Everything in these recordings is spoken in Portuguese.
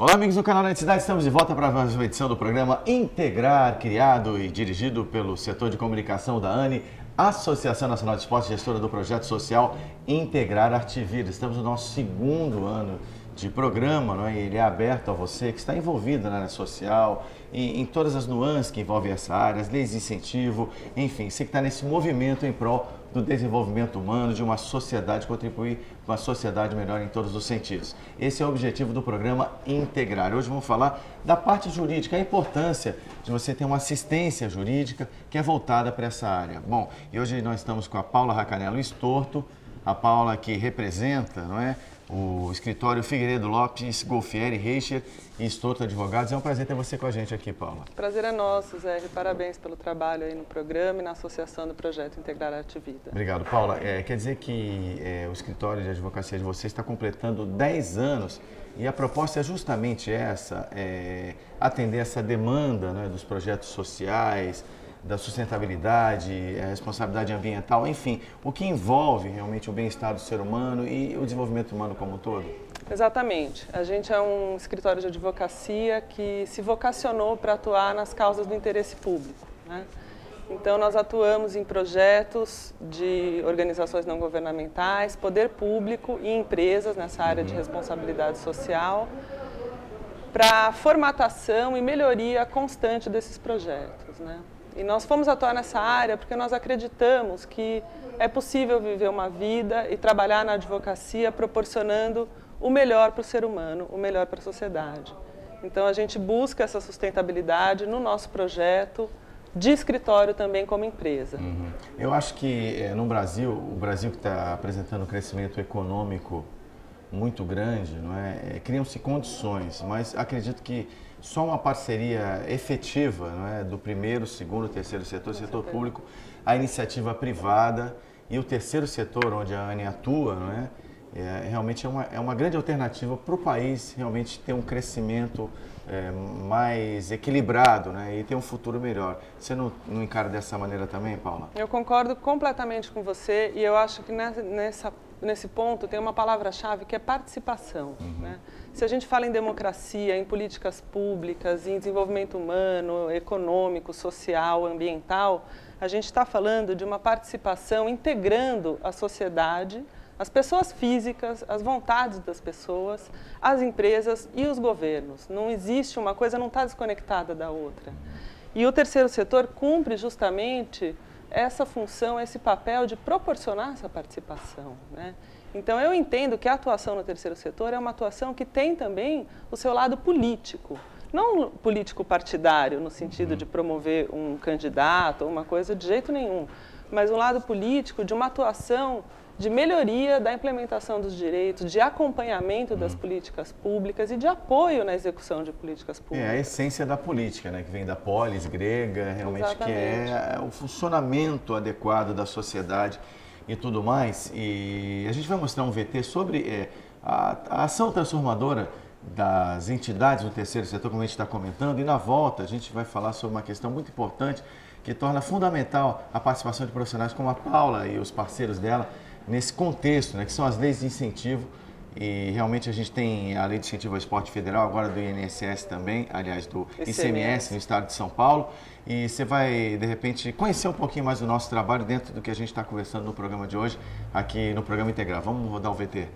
Olá, amigos do canal da Entidade, estamos de volta para mais uma edição do programa Integrar, criado e dirigido pelo setor de comunicação da ANE, Associação Nacional de Esportes, gestora do projeto social Integrar Arte e Vida. Estamos no nosso segundo ano de programa, não é? Ele é aberto a você que está envolvido na área social, em todas as nuances que envolvem essa área, as leis de incentivo, enfim, você que está nesse movimento em prol do desenvolvimento humano, de uma sociedade, contribuir para uma sociedade melhor em todos os sentidos. Esse é o objetivo do programa Integrar. Hoje vamos falar da parte jurídica, a importância de você ter uma assistência jurídica que é voltada para essa área. Bom, e hoje nós estamos com a Paula Racanello Storto, a Paula que representa, não é, o escritório Figueiredo Lopes, Golfieri, Reicher e Storto Advogados. É um prazer ter você com a gente aqui, Paula. O prazer é nosso, Zé. Parabéns pelo trabalho aí no programa e na associação do projeto Integrar Arte e Vida. Obrigado, Paula. Quer dizer que o escritório de advocacia de vocês está completando 10 anos e a proposta é justamente essa, atender essa demanda, né, dos projetos sociais, da sustentabilidade, a responsabilidade ambiental, enfim, o que envolve realmente o bem-estar do ser humano e o desenvolvimento humano como um todo? Exatamente. A gente é um escritório de advocacia que se vocacionou para atuar nas causas do interesse público, né? Então, nós atuamos em projetos de organizações não governamentais, poder público e empresas nessa área de responsabilidade social, para a formatação e melhoria constante desses projetos, né? E nós fomos atuar nessa área porque nós acreditamos que é possível viver uma vida e trabalhar na advocacia proporcionando o melhor para o ser humano, o melhor para a sociedade. Então a gente busca essa sustentabilidade no nosso projeto de escritório também como empresa. Eu acho que no Brasil, o Brasil que está apresentando um crescimento econômico muito grande, não é? Criam-se condições, mas acredito que só uma parceria efetiva, não é, do primeiro, segundo, terceiro setor público, a iniciativa privada e o terceiro setor, onde a ANE atua, não é? Realmente é uma grande alternativa para o país realmente ter um crescimento mais equilibrado, né, e ter um futuro melhor. Você não encara dessa maneira também, Paula? Eu concordo completamente com você e eu acho que nesse ponto tem uma palavra-chave que é participação, né? Se a gente fala em democracia, em políticas públicas, em desenvolvimento humano, econômico, social, ambiental, a gente está falando de uma participação integrando a sociedade, as pessoas físicas, as vontades das pessoas, as empresas e os governos. Não existe uma coisa, não está desconectada da outra. E o terceiro setor cumpre justamente essa função, esse papel de proporcionar essa participação, né? Então, eu entendo que a atuação no terceiro setor é uma atuação que tem também o seu lado político. Não político partidário, no sentido de promover um candidato ou uma coisa de jeito nenhum, mas um lado político de uma atuação de melhoria da implementação dos direitos, de acompanhamento das políticas públicas e de apoio na execução de políticas públicas. É a essência da política, né, que vem da polis grega, realmente. Exatamente. Que é o funcionamento adequado da sociedade e tudo mais. E a gente vai mostrar um VT sobre a ação transformadora das entidades do terceiro setor, como a gente está comentando, e na volta a gente vai falar sobre uma questão muito importante que torna fundamental a participação de profissionais como a Paula e os parceiros dela nesse contexto, né, que são as leis de incentivo. E realmente a gente tem a Lei de Incentivo ao Esporte Federal, agora do INSS também, aliás, do ICMS no estado de São Paulo. E você vai, de repente, conhecer um pouquinho mais do nosso trabalho dentro do que a gente está conversando no programa de hoje, aqui no programa Integrar. Vamos rodar o VT.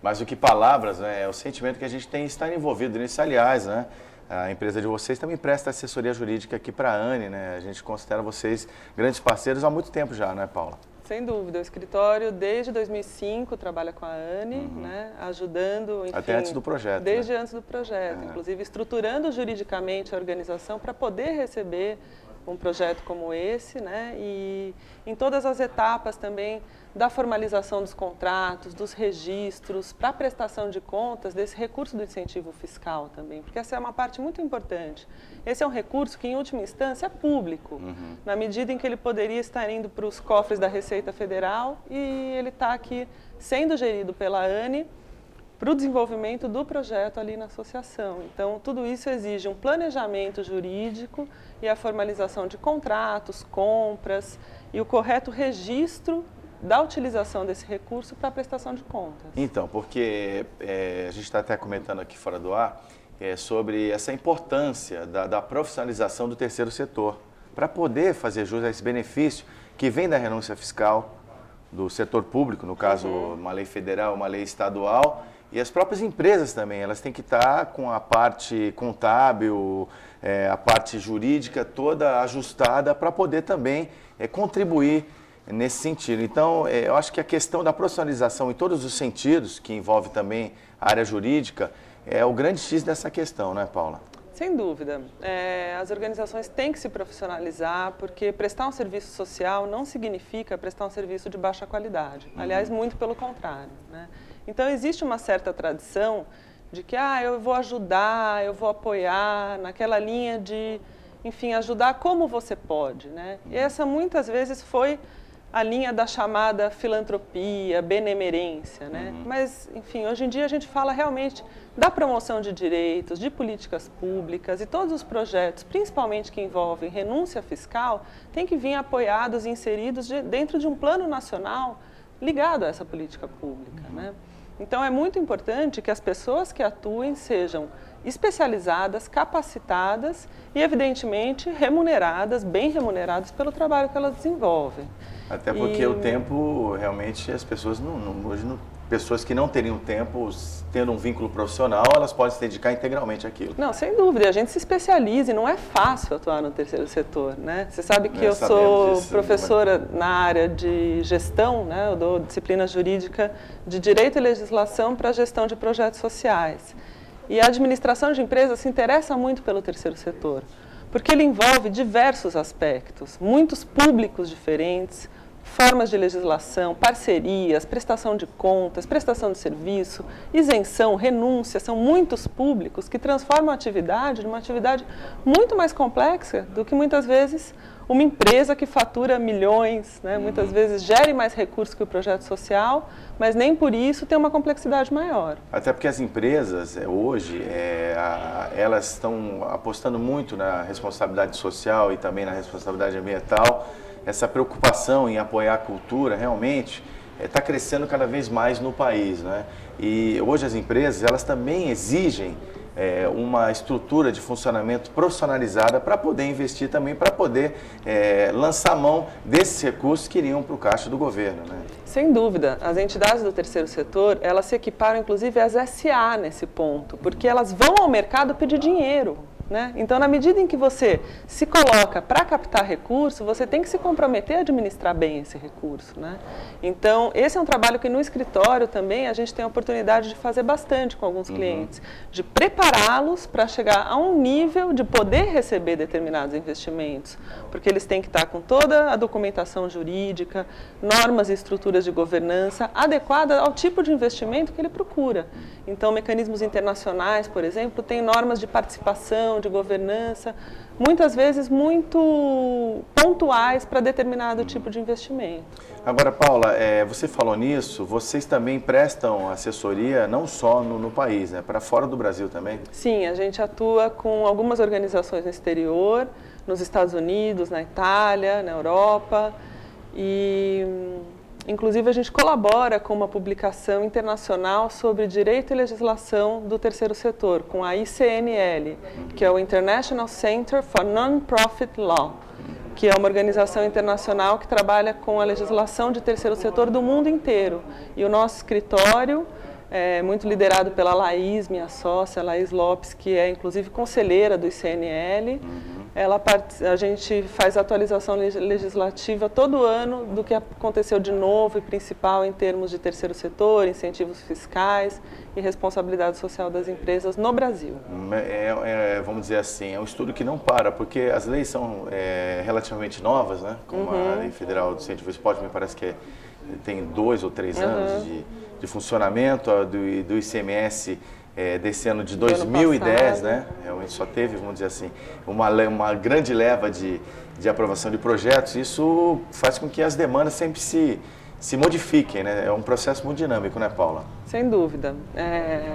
Mais do que palavras, né, é o sentimento que a gente tem de estar envolvido nisso. Aliás, né, a empresa de vocês também presta assessoria jurídica aqui para a ANE, né? A gente considera vocês grandes parceiros há muito tempo já, né, Paula? Sem dúvida, o escritório desde 2005 trabalha com a ANE, né, ajudando, enfim, até antes do projeto. Desde antes do projeto, inclusive estruturando juridicamente a organização para poder receber um projeto como esse, né, e em todas as etapas também da formalização dos contratos, dos registros, para a prestação de contas desse recurso do incentivo fiscal também, porque essa é uma parte muito importante. Esse é um recurso que, em última instância, é público, na medida em que ele poderia estar indo para os cofres da Receita Federal e ele está aqui sendo gerido pela ANE para o desenvolvimento do projeto ali na associação. Então, tudo isso exige um planejamento jurídico e a formalização de contratos, compras e o correto registro da utilização desse recurso para a prestação de contas. Então, porque a gente está até comentando aqui fora do ar sobre essa importância da profissionalização do terceiro setor para poder fazer jus a esse benefício que vem da renúncia fiscal do setor público, no caso uma lei federal, uma lei estadual, e as próprias empresas também, elas têm que estar com a parte contábil, a parte jurídica toda ajustada para poder também contribuir nesse sentido. Então, eu acho que a questão da profissionalização em todos os sentidos, que envolve também a área jurídica, é o grande X dessa questão, né, Paula? Sem dúvida. As organizações têm que se profissionalizar, porque prestar um serviço social não significa prestar um serviço de baixa qualidade. Aliás, muito pelo contrário, né? Então, existe uma certa tradição de que eu vou ajudar, eu vou apoiar, naquela linha de, enfim, ajudar como você pode, né? E essa muitas vezes foi a linha da chamada filantropia, benemerência, né? Mas, enfim, hoje em dia a gente fala realmente da promoção de direitos, de políticas públicas e todos os projetos, principalmente que envolvem renúncia fiscal, têm que vir apoiados e inseridos dentro de um plano nacional ligado a essa política pública, né? Então, é muito importante que as pessoas que atuem sejam especializadas, capacitadas e, evidentemente, remuneradas, bem remuneradas pelo trabalho que elas desenvolvem. Até porque o tempo, realmente, as pessoas pessoas que não teriam tempo, tendo um vínculo profissional, elas podem se dedicar integralmente àquilo. Não, sem dúvida. A gente se especializa e não é fácil atuar no terceiro setor, né? Você sabe que eu sou professora na área de gestão, né? Eu dou disciplina jurídica de Direito e Legislação para a gestão de projetos sociais. E a administração de empresas se interessa muito pelo terceiro setor, porque ele envolve diversos aspectos, muitos públicos diferentes, formas de legislação, parcerias, prestação de contas, prestação de serviço, isenção, renúncia, são muitos públicos que transformam a atividade numa atividade muito mais complexa do que muitas vezes uma empresa que fatura milhões, né? Muitas vezes gere mais recursos que o projeto social, mas nem por isso tem uma complexidade maior. Até porque as empresas, hoje, elas estão apostando muito na responsabilidade social e também na responsabilidade ambiental. Essa preocupação em apoiar a cultura, realmente, está crescendo cada vez mais no país, né? E hoje as empresas, elas também exigem uma estrutura de funcionamento profissionalizada para poder investir também, para poder lançar mão desses recursos que iriam para o caixa do governo, né? Sem dúvida. As entidades do terceiro setor, elas se equiparam, inclusive, às SA nesse ponto, porque elas vão ao mercado pedir dinheiro, né? Então, na medida em que você se coloca para captar recurso, você tem que se comprometer a administrar bem esse recurso, né? Então, esse é um trabalho que no escritório também a gente tem a oportunidade de fazer bastante com alguns clientes, de prepará-los para chegar a um nível de poder receber determinados investimentos, porque eles têm que estar com toda a documentação jurídica, normas e estruturas de governança adequada ao tipo de investimento que ele procura. Então, mecanismos internacionais, por exemplo, têm normas de participação, de governança, muitas vezes muito pontuais para determinado tipo de investimento. Agora, Paula, você falou nisso, vocês também prestam assessoria não só no país, né, para fora do Brasil também? Sim, a gente atua com algumas organizações no exterior, nos Estados Unidos, na Itália, na Europa e... Inclusive, a gente colabora com uma publicação internacional sobre direito e legislação do terceiro setor, com a ICNL, que é o International Center for Non-Profit Law, que é uma organização internacional que trabalha com a legislação de terceiro setor do mundo inteiro. E o nosso escritório muito liderado pela Laís, minha sócia, Laís Lopes, que é inclusive conselheira do ICNL. A gente faz atualização legislativa todo ano do que aconteceu de novo e principal em termos de terceiro setor, incentivos fiscais e responsabilidade social das empresas no Brasil. Vamos dizer assim, é um estudo que não para, porque as leis são relativamente novas, né? Como a Lei Federal do Incentivo ao Esporte, me parece que tem 2 ou 3 anos de funcionamento, do ICMS desse ano de 2010, né? Realmente só teve, vamos dizer assim, uma grande leva de aprovação de projetos. Isso faz com que as demandas sempre se modifiquem, né? É um processo muito dinâmico, né, Paula? Sem dúvida.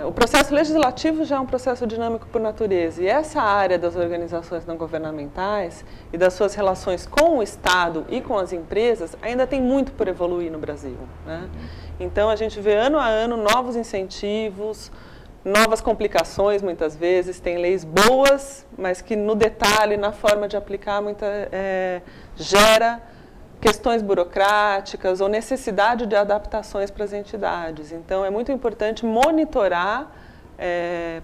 O processo legislativo já é um processo dinâmico por natureza. E essa área das organizações não governamentais e das suas relações com o Estado e com as empresas ainda tem muito por evoluir no Brasil, né? Então, a gente vê ano a ano novos incentivos, novas complicações, muitas vezes. Tem leis boas, mas que no detalhe, na forma de aplicar, gera questões burocráticas ou necessidade de adaptações para as entidades. Então, é muito importante monitorar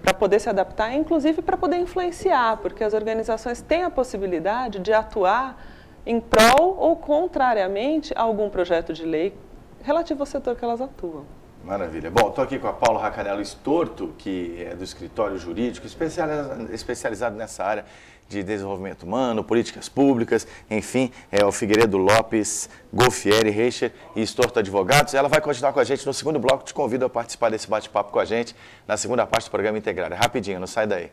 para poder se adaptar, inclusive para poder influenciar, porque as organizações têm a possibilidade de atuar em prol ou contrariamente a algum projeto de lei relativo ao setor que elas atuam. Maravilha. Bom, estou aqui com a Paula Racanello Estorto, que é do escritório jurídico, especializado nessa área de desenvolvimento humano, políticas públicas, enfim, é o Figueiredo Lopes, Golfieri, Reicher e Estorto Advogados. Ela vai continuar com a gente no segundo bloco. Te convido a participar desse bate-papo com a gente na segunda parte do programa Integrar. É rapidinho, não sai daí.